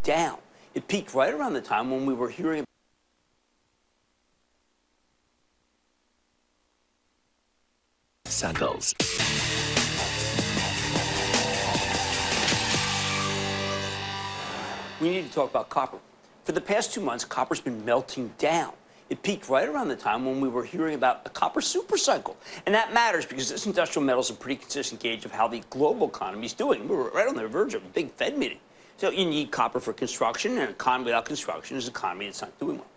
down. It peaked right around the time when we were hearing Sandals. We need to talk about copper. For the past 2 months, copper's been melting down. It peaked right around the time when we were hearing about a copper supercycle. And that matters because this industrial metal is a pretty consistent gauge of how the global economy is doing. We're right on the verge of a big Fed meeting. So you need copper for construction, and an economy without construction is an economy that's not doing well.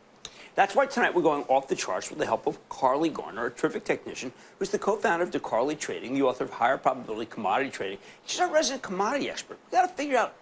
That's why tonight we're going off the charts with the help of Carly Garner, a terrific technician who's the co-founder of DeCarly Trading, the author of Higher Probability Commodity Trading. She's our resident commodity expert. We got to figure out,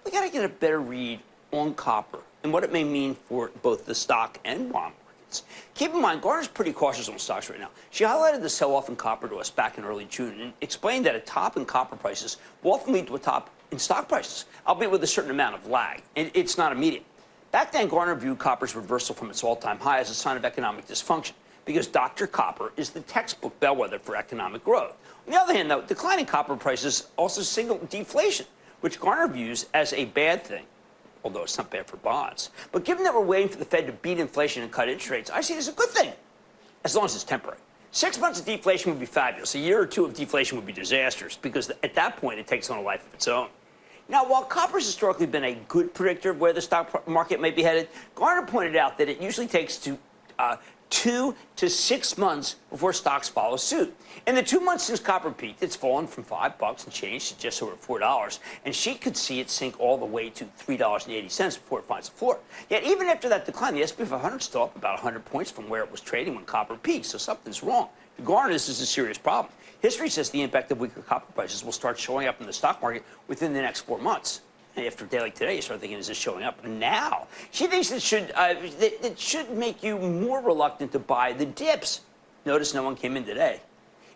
we got to get a better read on copper and what it may mean for both the stock and bond markets. Keep in mind, Garner's pretty cautious on stocks right now. She highlighted the sell-off in copper to us back in early June and explained that a top in copper prices will often lead to a top in stock prices, albeit with a certain amount of lag. It's not immediate. Back then, Garner viewed copper's reversal from its all-time high as a sign of economic dysfunction because Dr. Copper is the textbook bellwether for economic growth. On the other hand, though, declining copper prices also signal deflation, which Garner views as a bad thing, although it's not bad for bonds. But given that we're waiting for the Fed to beat inflation and cut interest rates, I see it as a good thing, as long as it's temporary. 6 months of deflation would be fabulous. A year or two of deflation would be disastrous because at that point, it takes on a life of its own. Now, while copper's historically been a good predictor of where the stock market may be headed, Garner pointed out that it usually takes 2 to 6 months before stocks follow suit. In the 2 months since copper peaked, it's fallen from $5 and change to just over $4, and she could see it sink all the way to $3.80 before it finds a floor. Yet even after that decline, the S&P 500 is still up about 100 points from where it was trading when copper peaked, so something's wrong. To Garner, this is a serious problem. History says the impact of weaker copper prices will start showing up in the stock market within the next 4 months. And after a day like today, you start thinking, is this showing up now? She thinks it should make you more reluctant to buy the dips. Notice no one came in today.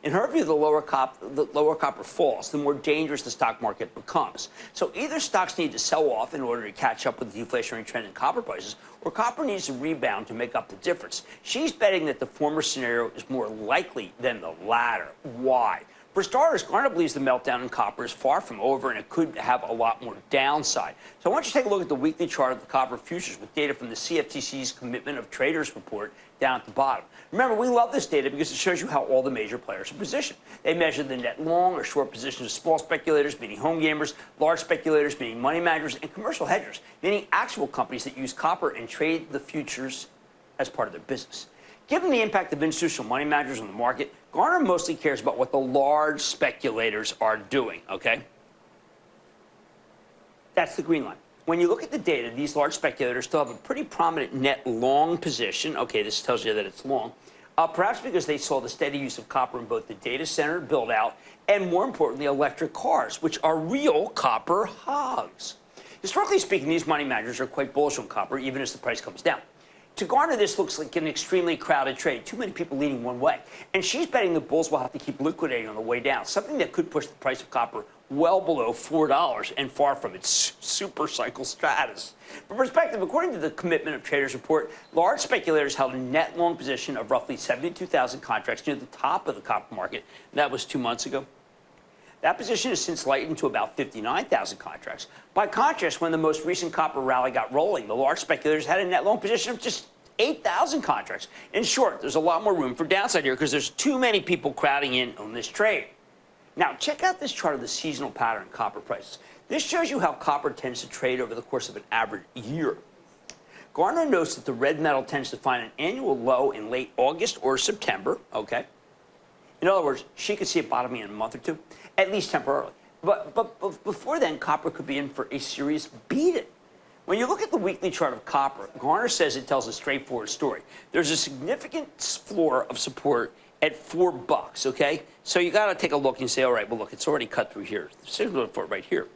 In her view, the lower copper falls, the more dangerous the stock market becomes. So either stocks need to sell off in order to catch up with the deflationary trend in copper prices, or copper needs to rebound to make up the difference. She's betting that the former scenario is more likely than the latter. Why? For starters, Garner believes the meltdown in copper is far from over, and it could have a lot more downside. So I want you to take a look at the weekly chart of the copper futures with data from the CFTC's Commitment of Traders report down at the bottom. Remember, we love this data because it shows you how all the major players are positioned. They measure the net long or short positions of small speculators, meaning home gamers, large speculators, meaning money managers, and commercial hedgers, meaning actual companies that use copper and trade the futures as part of their business. Given the impact of institutional money managers on the market, Garner mostly cares about what the large speculators are doing, okay? That's the green line. When you look at the data, these large speculators still have a pretty prominent net long position. Okay, this tells you that it's long. Perhaps because they saw the steady use of copper in both the data center build-out and, more importantly, electric cars, which are real copper hogs. Historically speaking, these money managers are quite bullish on copper, even as the price comes down. To Garner, this looks like an extremely crowded trade, too many people leaning one way. And she's betting the bulls will have to keep liquidating on the way down, something that could push the price of copper well below $4 and far from its super cycle status. For perspective, according to the Commitment of Traders report, large speculators held a net long position of roughly 72,000 contracts near the top of the copper market. That was 2 months ago. That position has since lightened to about 59,000 contracts. By contrast, when the most recent copper rally got rolling, the large speculators had a net long position of just 8,000 contracts. In short, there's a lot more room for downside here because there's too many people crowding in on this trade. Now, check out this chart of the seasonal pattern in copper prices. This shows you how copper tends to trade over the course of an average year. Garner notes that the red metal tends to find an annual low in late August or September, okay? In other words, she could see it bottoming in a month or two, at least temporarily. But before then, copper could be in for a serious beating. When you look at the weekly chart of copper, Garner says it tells a straightforward story. There's a significant floor of support at $4, okay? So you got to take a look and say, all right, well, look, it's already cut through here. There's for it right here.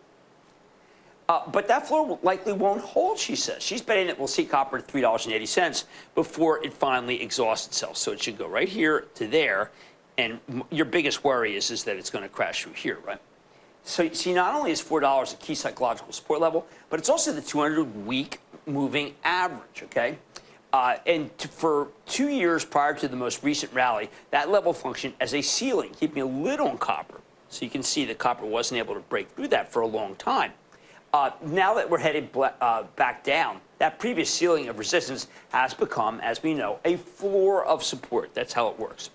But that floor likely won't hold, she says. She's betting that we'll see copper at $3.80 before it finally exhausts itself. So it should go right here to there. And your biggest worry is that it's going to crash through here, right? So you see, not only is $4 a key psychological support level, but it's also the 200-week moving average, okay? For 2 years prior to the most recent rally, that level functioned as a ceiling, keeping a lid on copper. So you can see that copper wasn't able to break through that for a long time. Now that we're headed back down, that previous ceiling of resistance has become, as we know, a floor of support. That's how it works.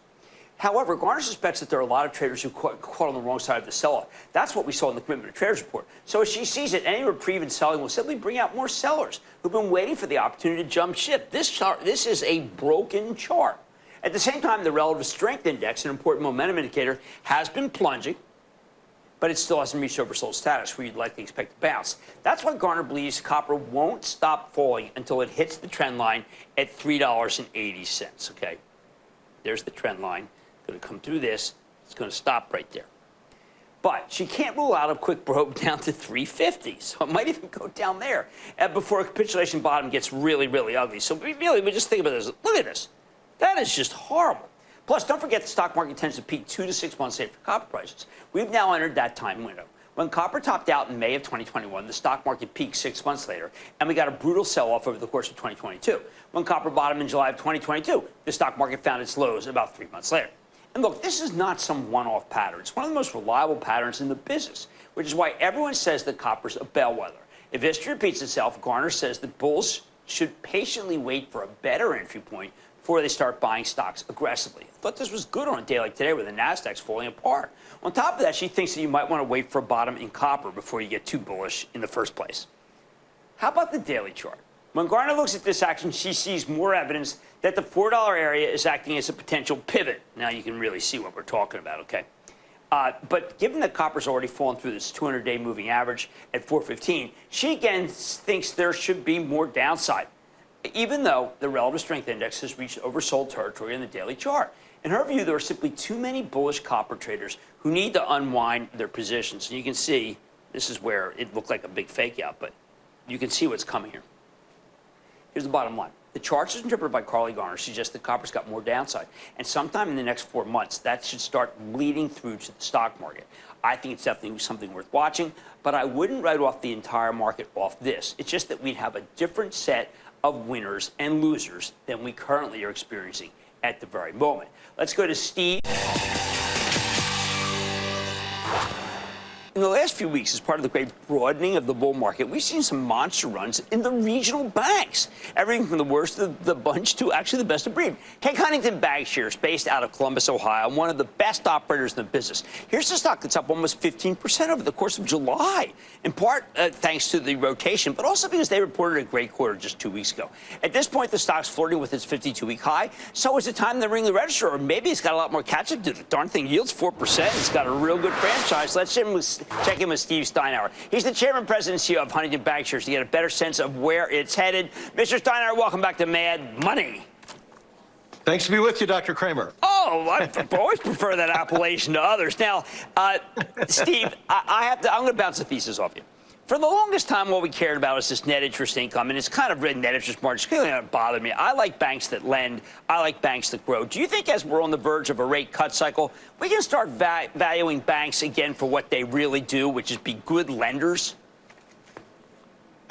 However, Garner suspects that there are a lot of traders who caught on the wrong side of the sell-off. That's what we saw in the Commitment of Traders report. So as she sees it, any reprieve in selling will simply bring out more sellers who've been waiting for the opportunity to jump ship. This is a broken chart. At the same time, the relative strength index, an important momentum indicator, has been plunging, but it still hasn't reached oversold status where you'd likely expect to bounce. That's why Garner believes copper won't stop falling until it hits the trend line at $3.80. Okay, there's the trend line. Going to come through this. It's going to stop right there. But she can't rule out a quick probe down to 350, so it might even go down there before a capitulation bottom gets really, really ugly. So we just think about this. Look at this. That is just horrible. Plus, don't forget the stock market tends to peak 2 to 6 months later for copper prices. We've now entered that time window. When copper topped out in May of 2021, the stock market peaked 6 months later, and we got a brutal sell-off over the course of 2022. When copper bottomed in July of 2022, the stock market found its lows about 3 months later. And look, this is not some one-off pattern. It's one of the most reliable patterns in the business, which is why everyone says that copper's a bellwether. If history repeats itself, Garner says that bulls should patiently wait for a better entry point before they start buying stocks aggressively. I thought this was good on a day like today where the Nasdaq's falling apart. On top of that, she thinks that you might want to wait for a bottom in copper before you get too bullish in the first place. How about the daily chart? When Garner looks at this action, she sees more evidence that the $4 area is acting as a potential pivot. Now you can really see what we're talking about, okay? But given that copper's already fallen through this 200-day moving average at 415, she again thinks there should be more downside, even though the relative strength index has reached oversold territory in the daily chart. In her view, there are simply too many bullish copper traders who need to unwind their positions. And you can see, this is where it looked like a big fake out, but you can see what's coming here. Here's the bottom line. The charts interpreted by Carly Garner suggest that copper's got more downside. And sometime in the next 4 months, that should start bleeding through to the stock market. I think it's definitely something worth watching, but I wouldn't write off the entire market off this. It's just that we'd have a different set of winners and losers than we currently are experiencing at the very moment. Let's go to Steve. In the last few weeks, as part of the great broadening of the bull market, we've seen some monster runs in the regional banks. Everything from the worst of the bunch to actually the best of breed. Take Huntington Bancshares, based out of Columbus, Ohio, one of the best operators in the business. Here's a stock that's up almost 15% over the course of July, in part thanks to the rotation, but also because they reported a great quarter just 2 weeks ago. At this point, the stock's flirting with its 52-week high, so is it time to ring the register, or maybe it's got a lot more catch-up to do. The darn thing yields 4%. It's got a real good franchise. Let's check in with Steve Steinauer. He's the chairman, president, and CEO of Huntington Bancshares to get a better sense of where it's headed. Mr. Steinauer, welcome back to Mad Money. Thanks to be with you, Dr. Kramer. Oh, I always prefer that appellation to others. Now, Steve, I'm going to bounce a thesis off you. For the longest time, what we cared about was this net interest income, and it's kind of net interest margin. It's really not bothered me. I like banks that lend. I like banks that grow. Do you think as we're on the verge of a rate cut cycle, we can start valuing banks again for what they really do, which is be good lenders?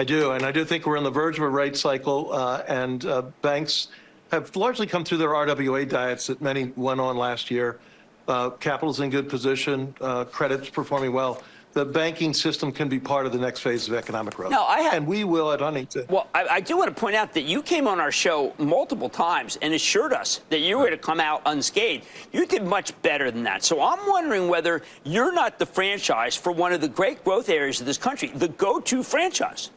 I do, and I do think we're on the verge of a rate cycle, and banks have largely come through their RWA diets that many went on last year. Capital's in good position. Credit's performing well. The banking system can be part of the next phase of economic growth. No, and we will at Huntington. Well, I do want to point out that you came on our show multiple times and assured us that you were going to come out unscathed. You did much better than that. So I'm wondering whether you're not the franchise for one of the great growth areas of this country, the go-to franchise.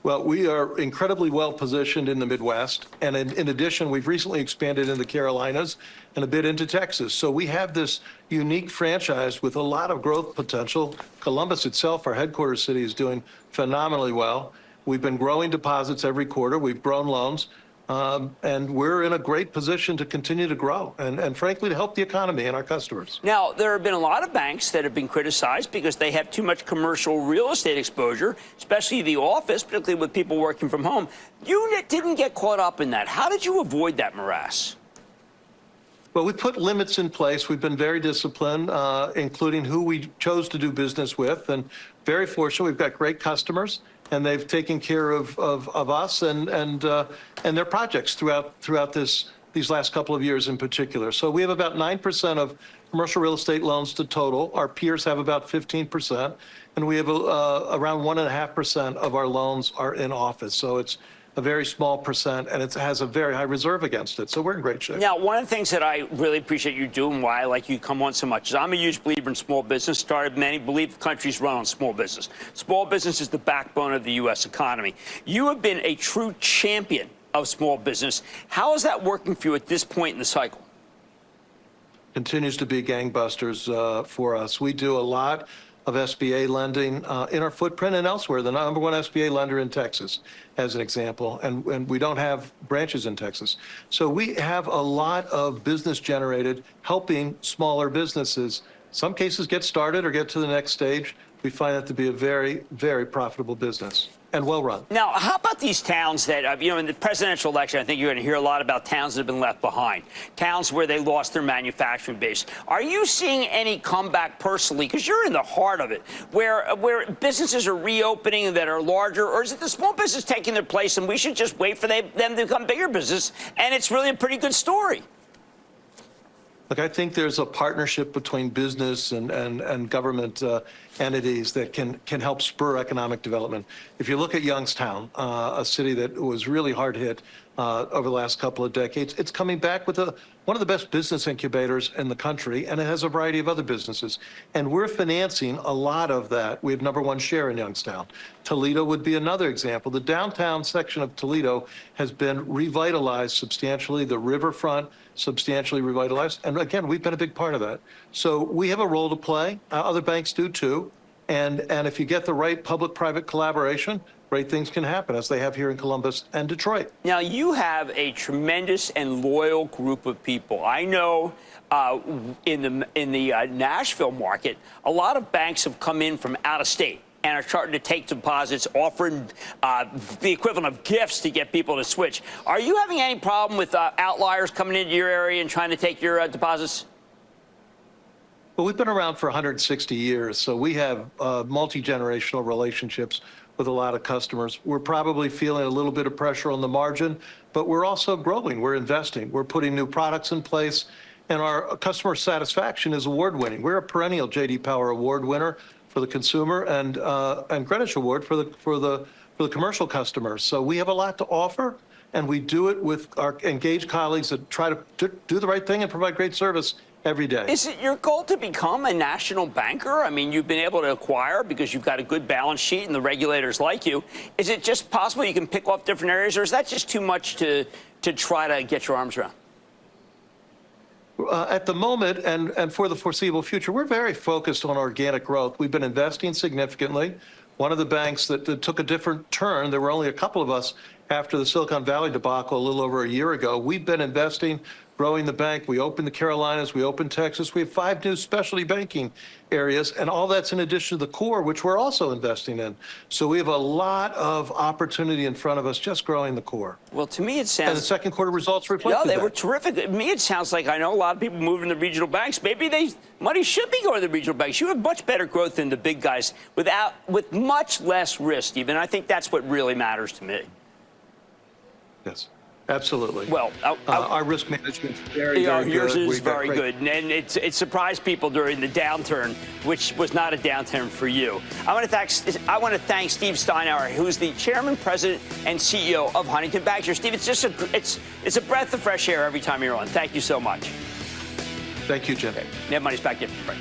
Well, we are incredibly well positioned in the Midwest. And in addition, we've recently expanded in the Carolinas and a bit into Texas. So we have this unique franchise with a lot of growth potential. Columbus itself, our headquarters city, is doing phenomenally well. We've been growing deposits every quarter. We've grown loans. And we're in a great position to continue to grow and frankly, to help the economy and our customers. Now, there have been a lot of banks that have been criticized because they have too much commercial real estate exposure, especially the office, particularly with people working from home. You didn't get caught up in that. How did you avoid that morass? Well, we put limits in place. We've been very disciplined, including who we chose to do business with. And very fortunate, we've got great customers, and they've taken care of us and their projects throughout these last couple of years in particular. So we have about 9% of commercial real estate loans to total. Our peers have about 15%, and we have around 1.5% of our loans are in office. So it's a very small percent, and it has a very high reserve against it. So we're in great shape. Now, one of the things that I really appreciate you doing, why I like you come on so much, is I'm a huge believer in small business. Many believe the country's run on small business. Small business is the backbone of the U.S. economy. You have been a true champion of small business. How is that working for you at this point in the cycle? Continues to be gangbusters for us. We do a lot of SBA lending in our footprint and elsewhere. The number one SBA lender in Texas, as an example, and we don't have branches in Texas. So we have a lot of business generated helping smaller businesses, some cases get started or get to the next stage. We find that to be a very, very profitable business and well run. Now, how about these towns that, in the presidential election, I think you're going to hear a lot about towns that have been left behind, towns where they lost their manufacturing base. Are you seeing any comeback personally, because you're in the heart of it, where businesses are reopening that are larger, or is it the small business taking their place and we should just wait for them to become bigger business, and it's really a pretty good story? Look, I think there's a partnership between business and government entities that can help spur economic development. If you look at Youngstown, a city that was really hard hit over the last couple of decades, it's coming back with one of the best business incubators in the country, and it has a variety of other businesses. And we're financing a lot of that. We have number one share in Youngstown. Toledo would be another example. The downtown section of Toledo has been revitalized substantially. The riverfront substantially revitalized. And again, we've been a big part of that. So we have a role to play. Other banks do too. And if you get the right public-private collaboration, great things can happen, as they have here in Columbus and Detroit. Now, you have a tremendous and loyal group of people. I know in the Nashville market, a lot of banks have come in from out of state and are starting to take deposits, offering the equivalent of gifts to get people to switch. Are you having any problem with outliers coming into your area and trying to take your deposits? Well, we've been around for 160 years, so we have multi-generational relationships with a lot of customers. We're probably feeling a little bit of pressure on the margin, but we're also growing. We're investing. We're putting new products in place, and our customer satisfaction is award-winning. We're a perennial J.D. Power Award winner for the consumer and Greenwich Award for the commercial customers. So we have a lot to offer, and we do it with our engaged colleagues that try to do the right thing and provide great service every day. Is it your goal to become a national banker? I mean, you've been able to acquire because you've got a good balance sheet and the regulators like you. Is it just possible you can pick off different areas, or is that just too much to try to get your arms around? At the moment and for the foreseeable future, we're very focused on organic growth. We've been investing significantly. One of the banks that took a different turn, there were only a couple of us after the Silicon Valley debacle a little over a year ago. We've been investing, growing the bank. We opened the Carolinas. We opened Texas. We have 5 new specialty banking areas, and all that's in addition to the core, which we're also investing in. So we have a lot of opportunity in front of us just growing the core. Well, to me, it sounds... And the second quarter results reflect that. No, they were terrific. To me, it sounds like I know a lot of people moving to regional banks. Maybe money should be going to the regional banks. You have much better growth than the big guys with much less risk, Stephen. I think that's what really matters to me. Yes. Absolutely. Well, our risk management is very, very good. Yours is very good, and it surprised people during the downturn, which was not a downturn for you. I want to thank Steve Steinauer, who's the chairman, president, and CEO of Huntington Bancshares. Steve, it's a breath of fresh air every time you're on. Thank you so much. Thank you, Jim. Okay. Ned Money's back in. Right.